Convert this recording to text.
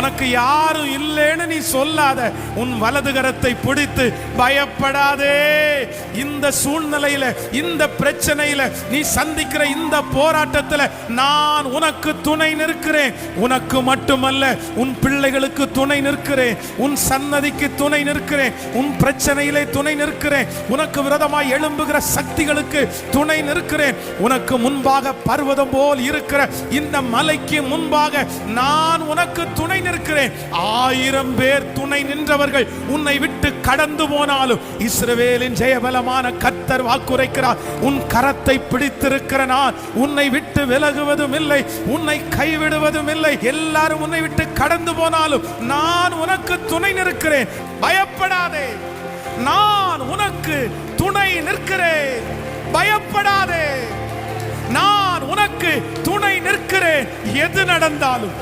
உனக்கு யாரும் இல்லைன்னு நீ சொல்லாத. உன் வலது கரத்தை பிடித்து பயப்படாதே. இந்த சூழ்நிலையில, இந்த பிரச்சனையில, நீ சந்திக்கிற இந்த போராட்டத்தில் நான் உனக்கு துணை நிற்கிறேன். உனக்கு மட்டுமல்ல, உன் பிள்ளைகளுக்கு துணை நிற்கிறேன். உன் சன்னதிக்கு துணை நிற்கிறேன். உன் பிரச்சனையிலே துணை நிற்கிறேன். உனக்கு விரோதமாய் எழும்புகிற சக்திகளுக்கு துணை நிற்கிறேன். உனக்கு முன்பாக பர்வதம் போல் இருக்கிற இந்த மலைக்கு முன்பாக நான் உனக்கு துணை நிற்கிறேன். 1000 பேர் துணை நின்றவர்கள் உன்னை விட்டு கடந்து போனாலும் இஸ்ரவேலின் ஜெயபலமான கர்த்தர் வாக்குரைக்கிறார், உன் கரத்தை பிடித்திருக்கிற நான் உன்னை விட்டு விலகுவதும் இல்லை, உன்னை கைவிடுவதும் இல்லை. எல்லாரும் உன்னை விட்டு கடந்து போனாலும் நான் உனக்கு துணை நிற்கிறேன். பயப்படாதே, நான் உனக்கு துணை நிற்கிறேன். பயப்படாதே, நான் உனக்கு துணை நிற்கிறேன். எது நடந்தாலும்